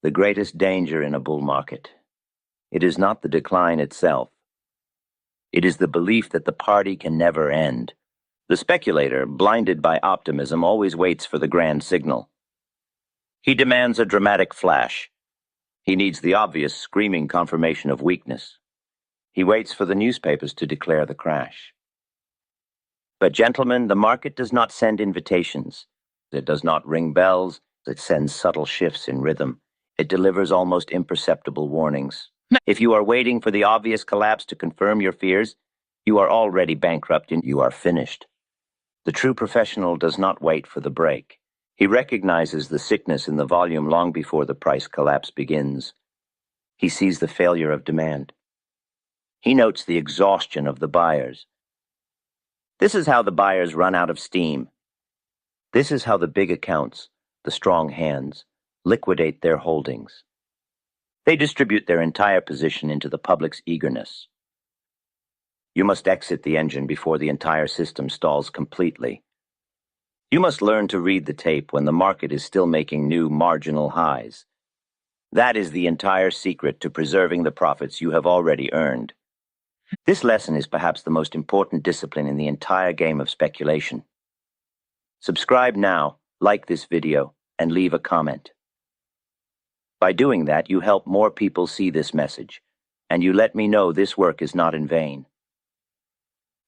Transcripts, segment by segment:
The greatest danger in a bull market. It is not the decline itself. It is the belief that the party can never end. The speculator, blinded by optimism, always waits for the grand signal. He demands a dramatic flash. He needs the obvious, screaming confirmation of weakness. He waits for the newspapers to declare the crash. But, gentlemen, the market does not send invitations. It does not ring bells. It sends subtle shifts in rhythm. It delivers almost imperceptible warnings. If you are waiting for the obvious collapse to confirm your fears, you are already bankrupt and you are finished. The true professional does not wait for the break. He recognizes the sickness in the volume long before the price collapse begins. He sees the failure of demand. He notes the exhaustion of the buyers. This is how the buyers run out of steam. This is how the big accounts, the strong hands, liquidate their holdings. They distribute their entire position into the public's eagerness. You must exit the engine before the entire system stalls completely. You must learn to read the tape when the market is still making new marginal highs. That is the entire secret to preserving the profits you have already earned. This lesson is perhaps the most important discipline in the entire game of speculation. Subscribe now, like this video, and leave a comment. By doing that, you help more people see this message, and you let me know this work is not in vain.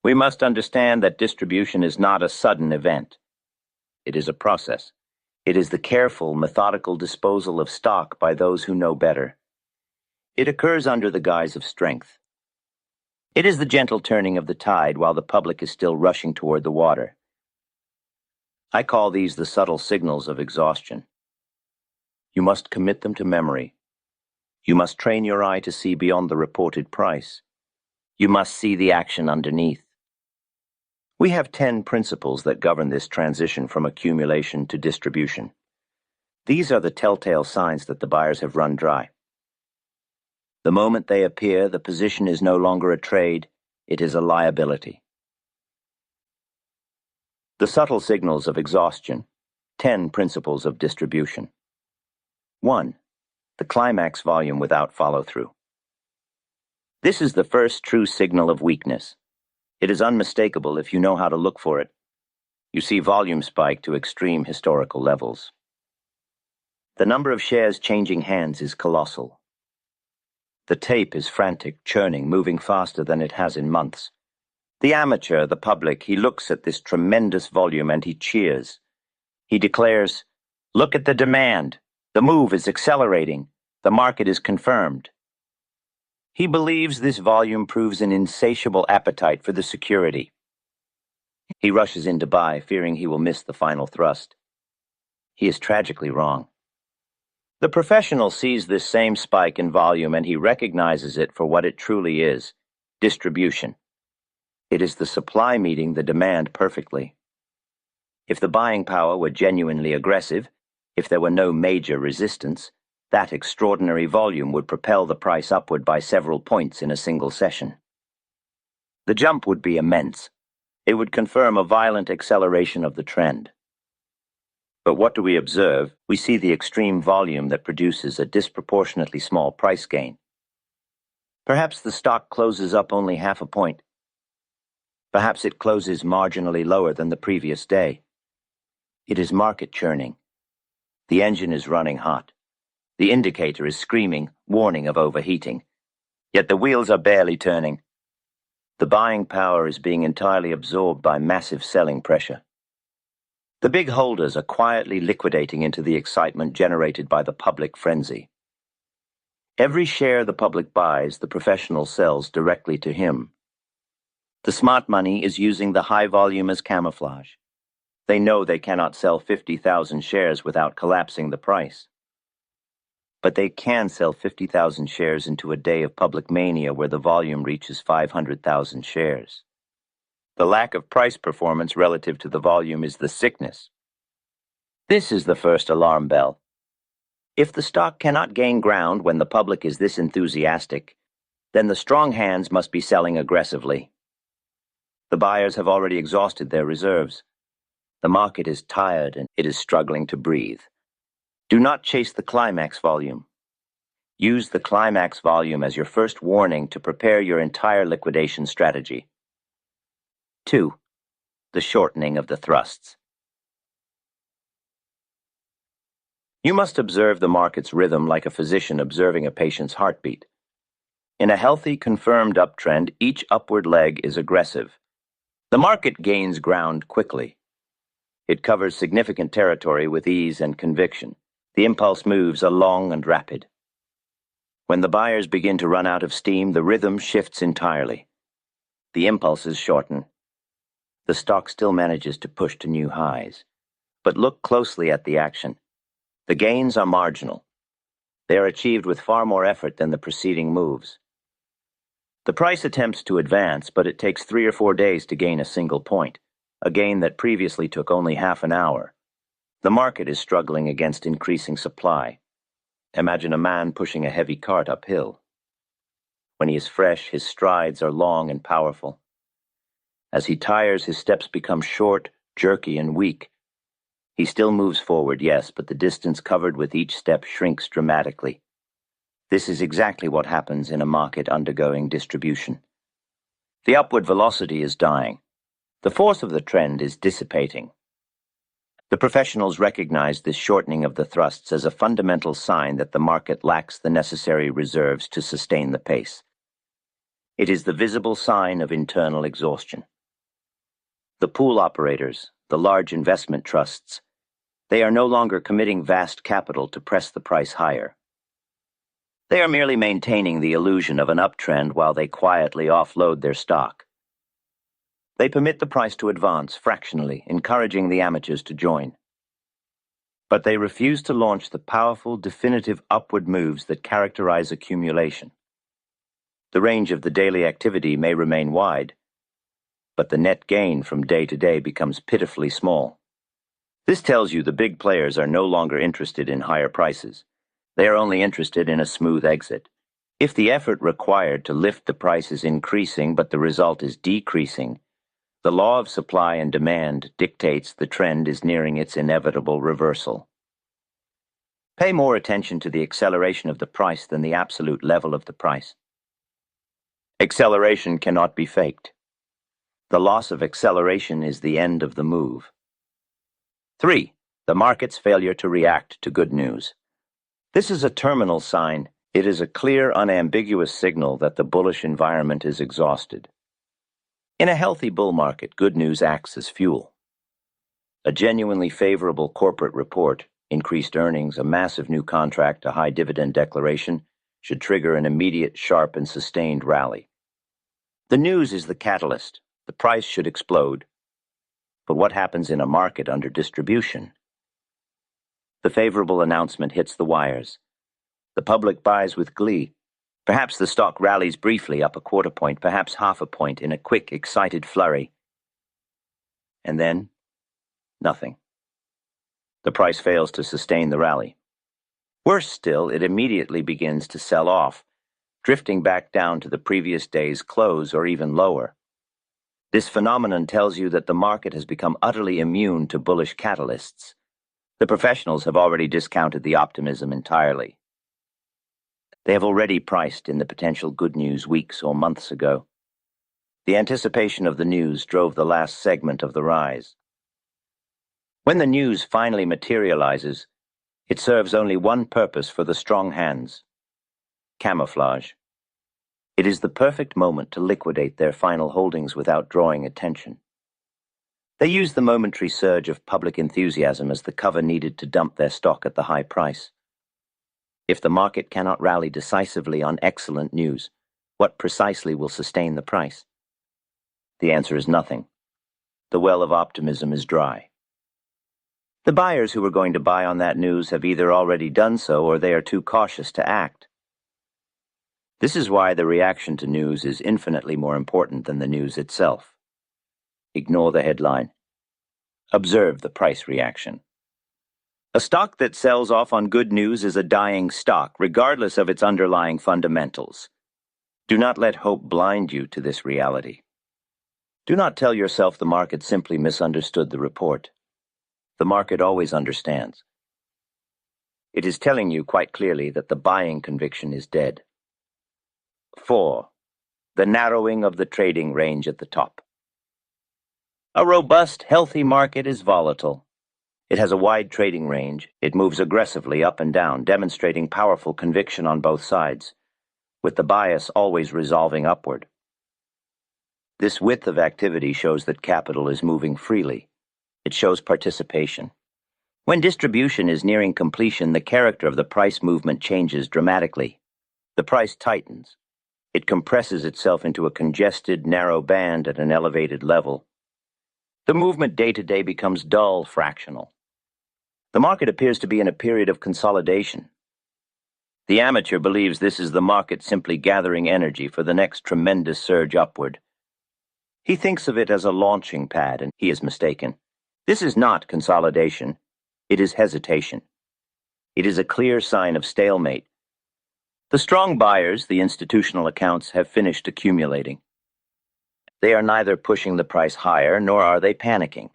We must understand that distribution is not a sudden event. It is a process. It is the careful, methodical disposal of stock by those who know better. It occurs under the guise of strength. It is the gentle turning of the tide while the public is still rushing toward the water. I call these the subtle signals of exhaustion. You must commit them to memory. You must train your eye to see beyond the reported price. You must see the action underneath. We have 10 principles that govern this transition from accumulation to distribution. These are the telltale signs that the buyers have run dry. The moment they appear, the position is no longer a trade, it is a liability. The subtle signals of exhaustion. 10 principles of distribution. 1. The climax volume without follow-through. This is the first true signal of weakness. It is unmistakable if you know how to look for it. You see volume spike to extreme historical levels. The number of shares changing hands is colossal. The tape is frantic, churning, moving faster than it has in months. The amateur, the public, he looks at this tremendous volume and he cheers. He declares, "Look at the demand. The move is accelerating. The market is confirmed." He believes this volume proves an insatiable appetite for the security. He rushes in to buy, fearing he will miss the final thrust. He is tragically wrong. The professional sees this same spike in volume and he recognizes it for what it truly is: distribution. It is the supply meeting the demand perfectly. If the buying power were genuinely aggressive, if there were no major resistance, that extraordinary volume would propel the price upward by several points in a single session. The jump would be immense. It would confirm a violent acceleration of the trend. But what do we observe? We see the extreme volume that produces a disproportionately small price gain. Perhaps the stock closes up only half a point. Perhaps it closes marginally lower than the previous day. It is market churning. The engine is running hot. The indicator is screaming, warning of overheating. Yet the wheels are barely turning. The buying power is being entirely absorbed by massive selling pressure. The big holders are quietly liquidating into the excitement generated by the public frenzy. Every share the public buys, the professional sells directly to him. The smart money is using the high volume as camouflage. They know they cannot sell 50,000 shares without collapsing the price. But they can sell 50,000 shares into a day of public mania where the volume reaches 500,000 shares. The lack of price performance relative to the volume is the sickness. This is the first alarm bell. If the stock cannot gain ground when the public is this enthusiastic, then the strong hands must be selling aggressively. The buyers have already exhausted their reserves. The market is tired and it is struggling to breathe. Do not chase the climax volume. Use the climax volume as your first warning to prepare your entire liquidation strategy. 2. The shortening of the thrusts. You must observe the market's rhythm like a physician observing a patient's heartbeat. In a healthy, confirmed uptrend, each upward leg is aggressive. The market gains ground quickly. It covers significant territory with ease and conviction. The impulse moves are long and rapid. When the buyers begin to run out of steam, the rhythm shifts entirely. The impulses shorten. The stock still manages to push to new highs. But look closely at the action. The gains are marginal. They are achieved with far more effort than the preceding moves. The price attempts to advance, but it takes 3 or 4 days to gain a single point, a gain that previously took only half an hour. The market is struggling against increasing supply. Imagine a man pushing a heavy cart uphill. When he is fresh, his strides are long and powerful. As he tires, his steps become short, jerky, and weak. He still moves forward, yes, but the distance covered with each step shrinks dramatically. This is exactly what happens in a market undergoing distribution. The upward velocity is dying. The force of the trend is dissipating. The professionals recognize this shortening of the thrusts as a fundamental sign that the market lacks the necessary reserves to sustain the pace. It is the visible sign of internal exhaustion. The pool operators, the large investment trusts, they are no longer committing vast capital to press the price higher. They are merely maintaining the illusion of an uptrend while they quietly offload their stock. They permit the price to advance fractionally, encouraging the amateurs to join. But they refuse to launch the powerful, definitive upward moves that characterize accumulation. The range of the daily activity may remain wide, but the net gain from day to day becomes pitifully small. This tells you the big players are no longer interested in higher prices. They are only interested in a smooth exit. If the effort required to lift the price is increasing but the result is decreasing, the law of supply and demand dictates the trend is nearing its inevitable reversal. Pay more attention to the acceleration of the price than the absolute level of the price. Acceleration cannot be faked. The loss of acceleration is the end of the move. 3. The market's failure to react to good news. This is a terminal sign. It is a clear, unambiguous signal that the bullish environment is exhausted. In a healthy bull market, good news acts as fuel. A genuinely favorable corporate report, increased earnings, a massive new contract, a high dividend declaration, should trigger an immediate, sharp, and sustained rally. The news is the catalyst. The price should explode. But what happens in a market under distribution? The favorable announcement hits the wires. The public buys with glee. Perhaps the stock rallies briefly up a quarter point, perhaps half a point in a quick, excited flurry. And then, nothing. The price fails to sustain the rally. Worse still, it immediately begins to sell off, drifting back down to the previous day's close or even lower. This phenomenon tells you that the market has become utterly immune to bullish catalysts. The professionals have already discounted the optimism entirely. They have already priced in the potential good news weeks or months ago. The anticipation of the news drove the last segment of the rise. When the news finally materializes, it serves only one purpose for the strong hands: camouflage. It is the perfect moment to liquidate their final holdings without drawing attention. They use the momentary surge of public enthusiasm as the cover needed to dump their stock at the high price. If the market cannot rally decisively on excellent news, what precisely will sustain the price? The answer is nothing. The well of optimism is dry. The buyers who were going to buy on that news have either already done so or they are too cautious to act. This is why the reaction to news is infinitely more important than the news itself. Ignore the headline. Observe the price reaction. A stock that sells off on good news is a dying stock, regardless of its underlying fundamentals. Do not let hope blind you to this reality. Do not tell yourself the market simply misunderstood the report. The market always understands. It is telling you quite clearly that the buying conviction is dead. 4. The narrowing of the trading range at the top. A robust, healthy market is volatile. It has a wide trading range. It moves aggressively up and down, demonstrating powerful conviction on both sides, with the bias always resolving upward. This width of activity shows that capital is moving freely. It shows participation. When distribution is nearing completion, the character of the price movement changes dramatically. The price tightens. It compresses itself into a congested, narrow band at an elevated level. The movement day to day becomes dull, fractional. The market appears to be in a period of consolidation. The amateur believes this is the market simply gathering energy for the next tremendous surge upward. He thinks of it as a launching pad, and he is mistaken. This is not consolidation. It is hesitation. It is a clear sign of stalemate. The strong buyers, the institutional accounts, have finished accumulating. They are neither pushing the price higher, nor are they panicking.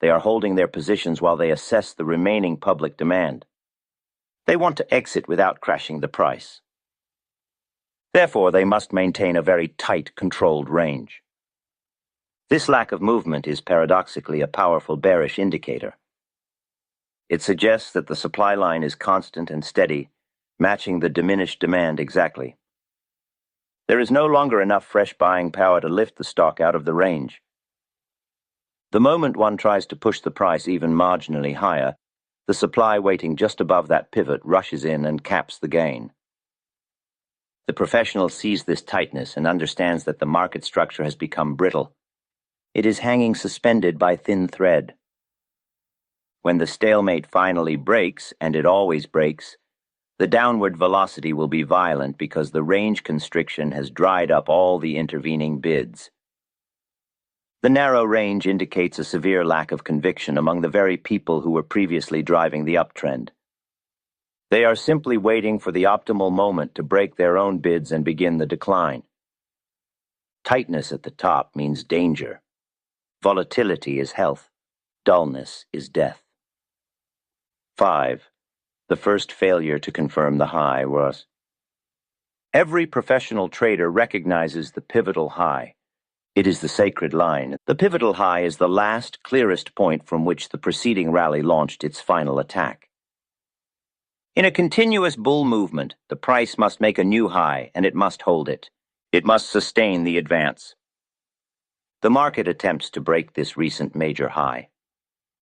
They are holding their positions while they assess the remaining public demand. They want to exit without crashing the price. Therefore, they must maintain a very tight, controlled range. This lack of movement is paradoxically a powerful bearish indicator. It suggests that the supply line is constant and steady, matching the diminished demand exactly. There is no longer enough fresh buying power to lift the stock out of the range. The moment one tries to push the price even marginally higher, the supply waiting just above that pivot rushes in and caps the gain. The professional sees this tightness and understands that the market structure has become brittle. It is hanging suspended by thin thread. When the stalemate finally breaks, and it always breaks, the downward velocity will be violent because the range constriction has dried up all the intervening bids. The narrow range indicates a severe lack of conviction among the very people who were previously driving the uptrend. They are simply waiting for the optimal moment to break their own bids and begin the decline. Tightness at the top means danger. Volatility is health. Dullness is death. 5. The first failure to confirm the high was. Every professional trader recognizes the pivotal high. It is the sacred line. The pivotal high is the last, clearest point from which the preceding rally launched its final attack. In a continuous bull movement, the price must make a new high, and it must hold it. It must sustain the advance. The market attempts to break this recent major high.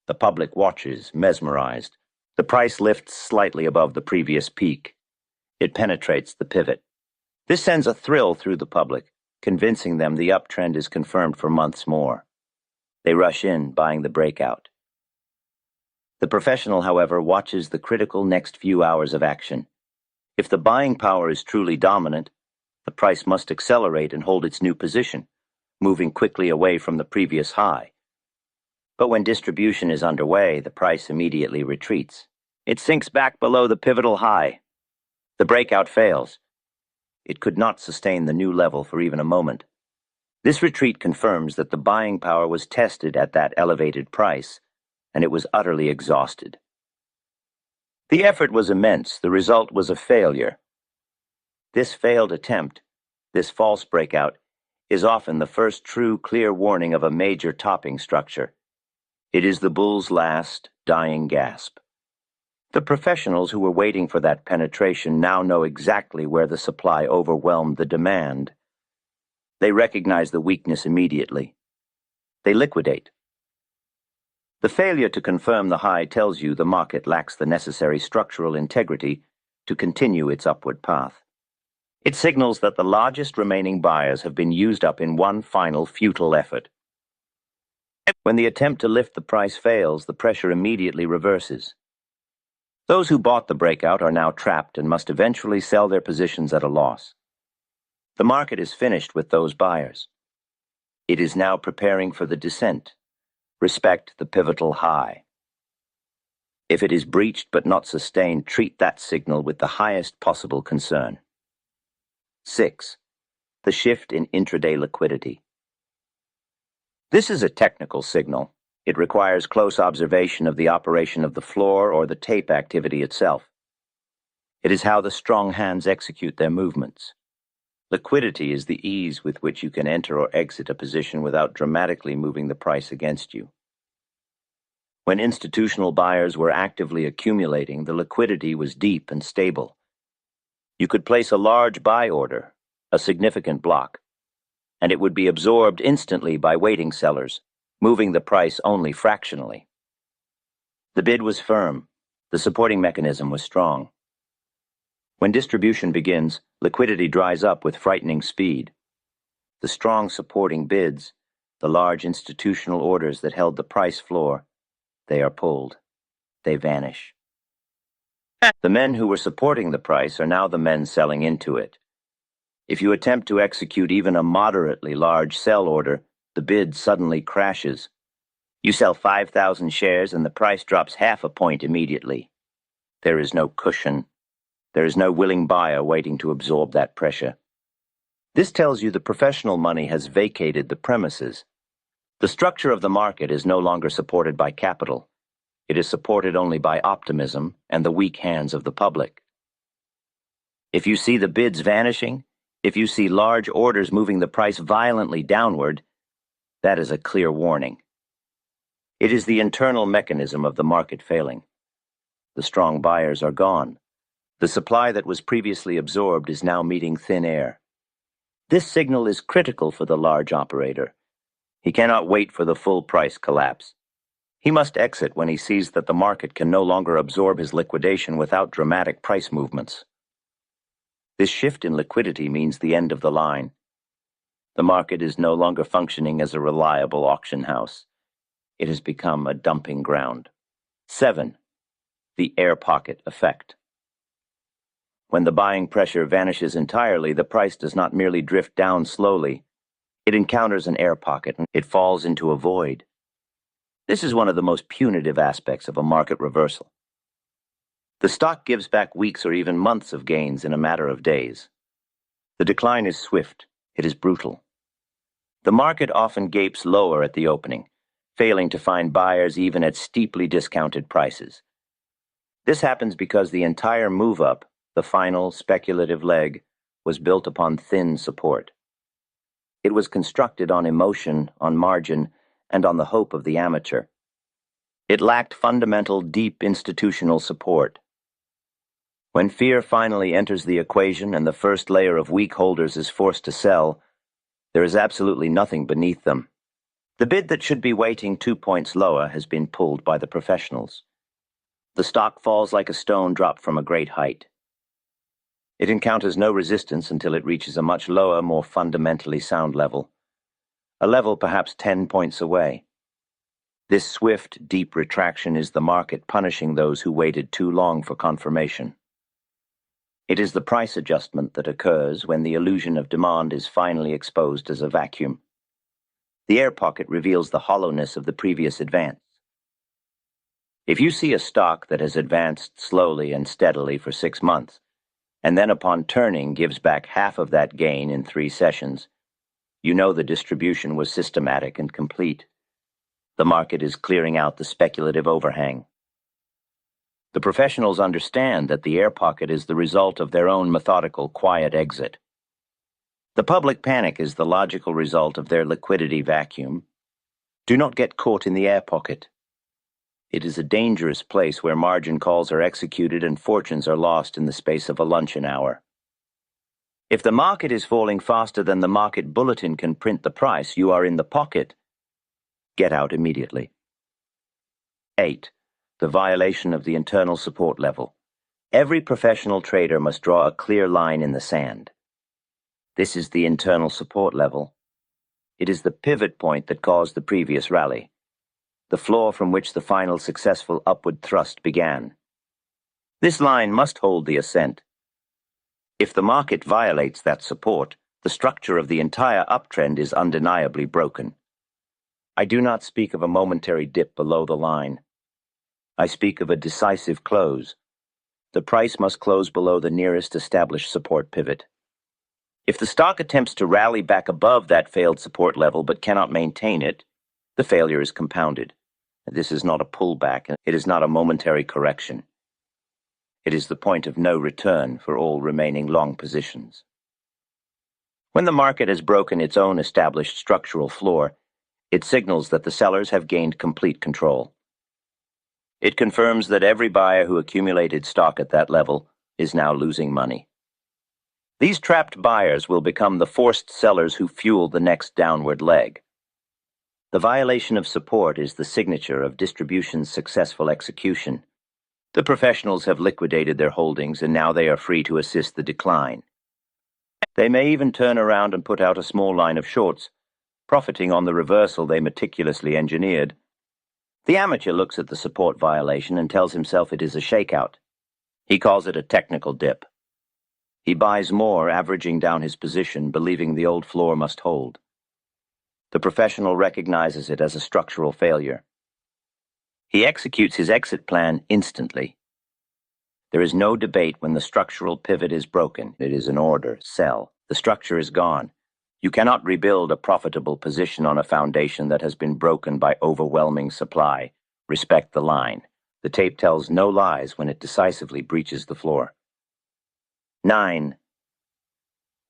The public watches, mesmerized. The price lifts slightly above the previous peak. It penetrates the pivot. This sends a thrill through the public, convincing them the uptrend is confirmed for months more. They rush in, buying the breakout. The professional, however, watches the critical next few hours of action. If the buying power is truly dominant, the price must accelerate and hold its new position, moving quickly away from the previous high. But when distribution is underway, the price immediately retreats. It sinks back below the pivotal high. The breakout fails. It could not sustain the new level for even a moment. This retreat confirms that the buying power was tested at that elevated price, and it was utterly exhausted. The effort was immense. The result was a failure. This failed attempt, this false breakout, is often the first true, clear warning of a major topping structure. It is the bull's last, dying gasp. The professionals who were waiting for that penetration now know exactly where the supply overwhelmed the demand. They recognize the weakness immediately. They liquidate. The failure to confirm the high tells you the market lacks the necessary structural integrity to continue its upward path. It signals that the largest remaining buyers have been used up in one final futile effort. When the attempt to lift the price fails, the pressure immediately reverses. Those who bought the breakout are now trapped and must eventually sell their positions at a loss. The market is finished with those buyers. It is now preparing for the descent. Respect the pivotal high. If it is breached but not sustained, treat that signal with the highest possible concern. 6. The shift in intraday liquidity. This is a technical signal. It requires close observation of the operation of the floor or the tape activity itself. It is how the strong hands execute their movements. Liquidity is the ease with which you can enter or exit a position without dramatically moving the price against you. When institutional buyers were actively accumulating, the liquidity was deep and stable. You could place a large buy order, a significant block, and it would be absorbed instantly by waiting sellers, moving the price only fractionally. The bid was firm. The supporting mechanism was strong. When distribution begins, liquidity dries up with frightening speed. The strong supporting bids, the large institutional orders that held the price floor, they are pulled. They vanish. The men who were supporting the price are now the men selling into it. If you attempt to execute even a moderately large sell order, the bid suddenly crashes. You sell 5,000 shares and the price drops half a point immediately. There is no cushion. There is no willing buyer waiting to absorb that pressure. This tells you the professional money has vacated the premises. The structure of the market is no longer supported by capital. It is supported only by optimism and the weak hands of the public. If you see the bids vanishing, if you see large orders moving the price violently downward, that is a clear warning. It is the internal mechanism of the market failing. The strong buyers are gone. The supply that was previously absorbed is now meeting thin air. This signal is critical for the large operator. He cannot wait for the full price collapse. He must exit when he sees that the market can no longer absorb his liquidation without dramatic price movements. This shift in liquidity means the end of the line. The market is no longer functioning as a reliable auction house. It has become a dumping ground. 7. The air pocket effect. When the buying pressure vanishes entirely, the price does not merely drift down slowly. It encounters an air pocket and it falls into a void. This is one of the most punitive aspects of a market reversal. The stock gives back weeks or even months of gains in a matter of days. The decline is swift. It is brutal. The market often gapes lower at the opening, failing to find buyers even at steeply discounted prices. This happens because the entire move-up, the final speculative leg, was built upon thin support. It was constructed on emotion, on margin, and on the hope of the amateur. It lacked fundamental, deep institutional support. When fear finally enters the equation and the first layer of weak holders is forced to sell, there is absolutely nothing beneath them. The bid that should be waiting 2 points lower has been pulled by the professionals. The stock falls like a stone dropped from a great height. It encounters no resistance until it reaches a much lower, more fundamentally sound level. A level perhaps 10 points away. This swift, deep retraction is the market punishing those who waited too long for confirmation. It is the price adjustment that occurs when the illusion of demand is finally exposed as a vacuum. The air pocket reveals the hollowness of the previous advance. If you see a stock that has advanced slowly and steadily for 6 months, and then upon turning gives back half of that gain in 3 sessions, you know the distribution was systematic and complete. The market is clearing out the speculative overhang. The professionals understand that the air pocket is the result of their own methodical, quiet exit. The public panic is the logical result of their liquidity vacuum. Do not get caught in the air pocket. It is a dangerous place where margin calls are executed and fortunes are lost in the space of a luncheon hour. If the market is falling faster than the market bulletin can print the price, you are in the pocket. Get out immediately. 8. The violation of the internal support level. Every professional trader must draw a clear line in the sand. This is the internal support level. It is the pivot point that caused the previous rally, the floor from which the final successful upward thrust began. This line must hold the ascent. If the market violates that support, the structure of the entire uptrend is undeniably broken. I do not speak of a momentary dip below the line. I speak of a decisive close. The price must close below the nearest established support pivot. If the stock attempts to rally back above that failed support level but cannot maintain it, the failure is compounded. This is not a pullback. It is not a momentary correction. It is the point of no return for all remaining long positions. When the market has broken its own established structural floor, it signals that the sellers have gained complete control. It confirms that every buyer who accumulated stock at that level is now losing money. These trapped buyers will become the forced sellers who fuel the next downward leg. The violation of support is the signature of distribution's successful execution. The professionals have liquidated their holdings and now they are free to assist the decline. They may even turn around and put out a small line of shorts, profiting on the reversal they meticulously engineered. The amateur looks at the support violation and tells himself it is a shakeout. He calls it a technical dip. He buys more, averaging down his position, believing the old floor must hold. The professional recognizes it as a structural failure. He executes his exit plan instantly. There is no debate when the structural pivot is broken. It is an order, sell. The structure is gone. You cannot rebuild a profitable position on a foundation that has been broken by overwhelming supply. Respect the line. The tape tells no lies when it decisively breaches the floor. 9.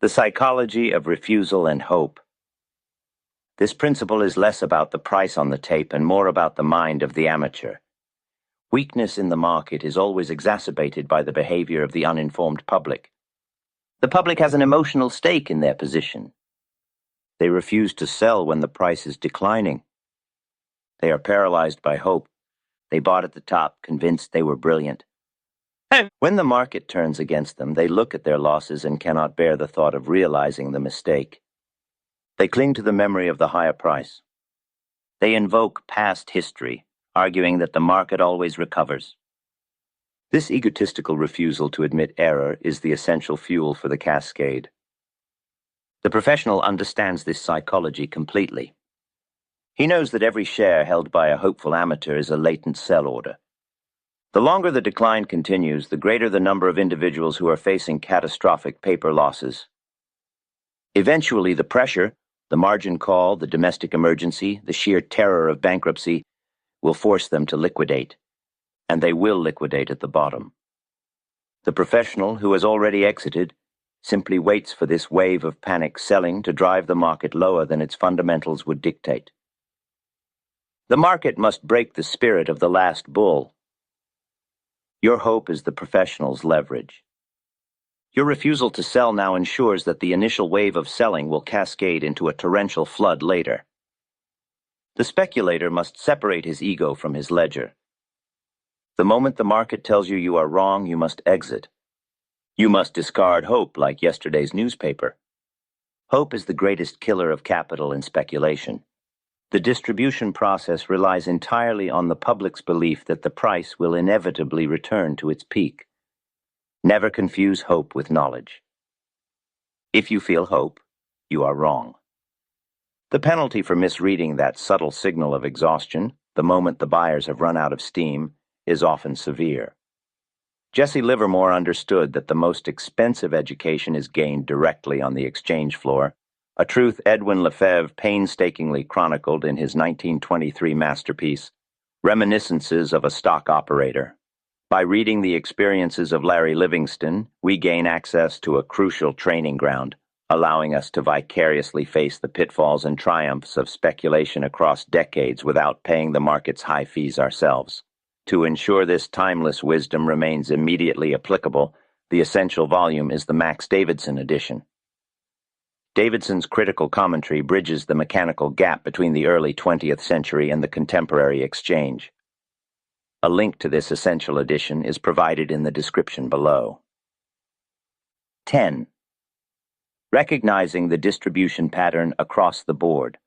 The psychology of refusal and hope. This principle is less about the price on the tape and more about the mind of the amateur. Weakness in the market is always exacerbated by the behavior of the uninformed public. The public has an emotional stake in their position. They refuse to sell when the price is declining. They are paralyzed by hope. They bought at the top, convinced they were brilliant. When the market turns against them, they look at their losses and cannot bear the thought of realizing the mistake. They cling to the memory of the higher price. They invoke past history, arguing that the market always recovers. This egotistical refusal to admit error is the essential fuel for the cascade. The professional understands this psychology completely. He knows that every share held by a hopeful amateur is a latent sell order. The longer the decline continues, the greater the number of individuals who are facing catastrophic paper losses. Eventually, the pressure, the margin call, the domestic emergency, the sheer terror of bankruptcy will force them to liquidate, and they will liquidate at the bottom. The professional who has already exited simply waits for this wave of panic selling to drive the market lower than its fundamentals would dictate. The market must break the spirit of the last bull. Your hope is the professional's leverage. Your refusal to sell now ensures that the initial wave of selling will cascade into a torrential flood later. The speculator must separate his ego from his ledger. The moment the market tells you you are wrong, you must exit. You must discard hope like yesterday's newspaper. Hope is the greatest killer of capital in speculation. The distribution process relies entirely on the public's belief that the price will inevitably return to its peak. Never confuse hope with knowledge. If you feel hope, you are wrong. The penalty for misreading that subtle signal of exhaustion, the moment the buyers have run out of steam, is often severe. Jesse Livermore understood that the most expensive education is gained directly on the exchange floor, a truth Edwin Lefebvre painstakingly chronicled in his 1923 masterpiece, Reminiscences of a Stock Operator. By reading the experiences of Larry Livingston, we gain access to a crucial training ground, allowing us to vicariously face the pitfalls and triumphs of speculation across decades without paying the market's high fees ourselves. To ensure this timeless wisdom remains immediately applicable, the essential volume is the Max Davidson edition. Davidson's critical commentary bridges the mechanical gap between the early 20th century and the contemporary exchange. A link to this essential edition is provided in the description below. 10. Recognizing the distribution pattern across the board.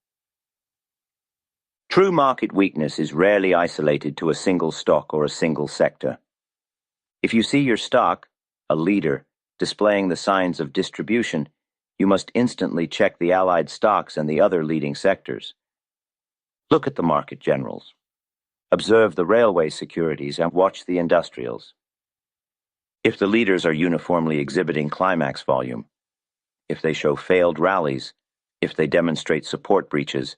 True market weakness is rarely isolated to a single stock or a single sector. If you see your stock, a leader, displaying the signs of distribution, you must instantly check the allied stocks and the other leading sectors. Look at the market generals. Observe the railway securities and watch the industrials. If the leaders are uniformly exhibiting climax volume, if they show failed rallies, if they demonstrate support breaches,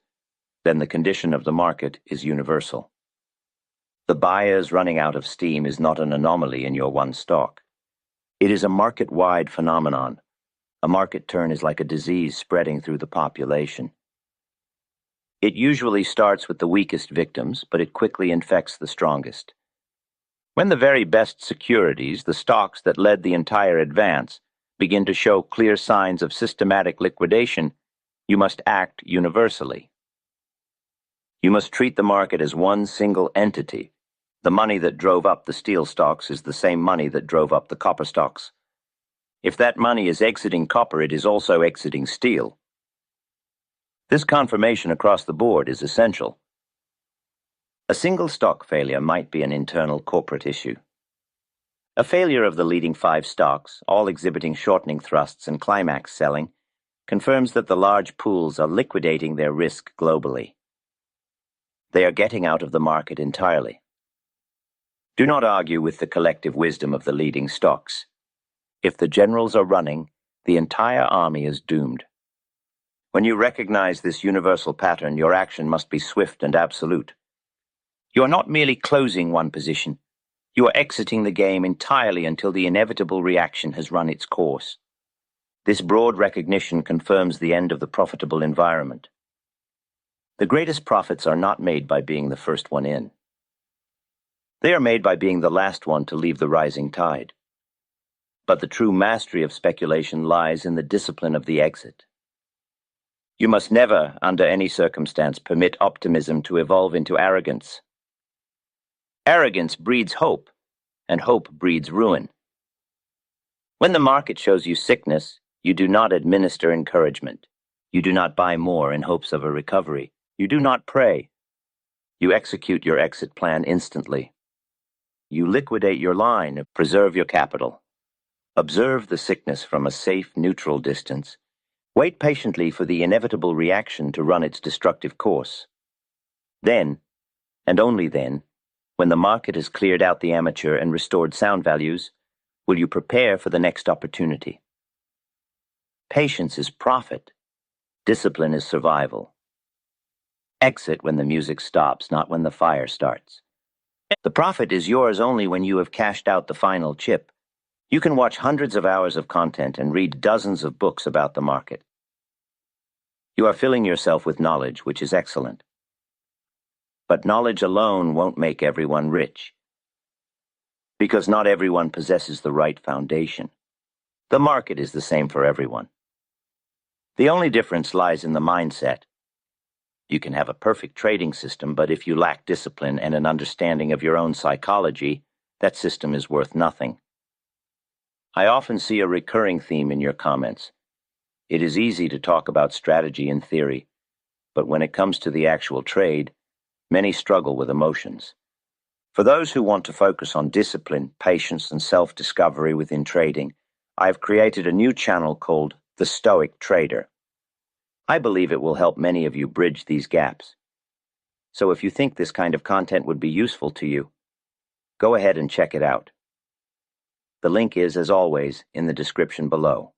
then the condition of the market is universal. The buyers running out of steam is not an anomaly in your one stock. It is a market-wide phenomenon. A market turn is like a disease spreading through the population. It usually starts with the weakest victims, but it quickly infects the strongest. When the very best securities, the stocks that led the entire advance, begin to show clear signs of systematic liquidation, you must act universally. You must treat the market as one single entity. The money that drove up the steel stocks is the same money that drove up the copper stocks. If that money is exiting copper, it is also exiting steel. This confirmation across the board is essential. A single stock failure might be an internal corporate issue. A failure of the leading 5 stocks, all exhibiting shortening thrusts and climax selling, confirms that the large pools are liquidating their risk globally. They are getting out of the market entirely. Do not argue with the collective wisdom of the leading stocks. If the generals are running, the entire army is doomed. When you recognize this universal pattern, your action must be swift and absolute. You are not merely closing one position. You are exiting the game entirely until the inevitable reaction has run its course. This broad recognition confirms the end of the profitable environment. The greatest profits are not made by being the first one in. They are made by being the last one to leave the rising tide. But the true mastery of speculation lies in the discipline of the exit. You must never, under any circumstance, permit optimism to evolve into arrogance. Arrogance breeds hope, and hope breeds ruin. When the market shows you sickness, you do not administer encouragement. You do not buy more in hopes of a recovery. You do not pray. You execute your exit plan instantly. You liquidate your line, preserve your capital. Observe the sickness from a safe, neutral distance. Wait patiently for the inevitable reaction to run its destructive course. Then, and only then, when the market has cleared out the amateur and restored sound values, will you prepare for the next opportunity. Patience is profit. Discipline is survival. Exit when the music stops, not when the fire starts. The profit is yours only when you have cashed out the final chip. You can watch hundreds of hours of content and read dozens of books about the market. You are filling yourself with knowledge, which is excellent. But knowledge alone won't make everyone rich, because not everyone possesses the right foundation. The market is the same for everyone. The only difference lies in the mindset. You can have a perfect trading system, but if you lack discipline and an understanding of your own psychology, that system is worth nothing. I often see a recurring theme in your comments. It is easy to talk about strategy in theory, but when it comes to the actual trade, many struggle with emotions. For those who want to focus on discipline, patience, and self-discovery within trading, I have created a new channel called The Stoic Trader. I believe it will help many of you bridge these gaps. So if you think this kind of content would be useful to you, go ahead and check it out. The link is, as always, in the description below.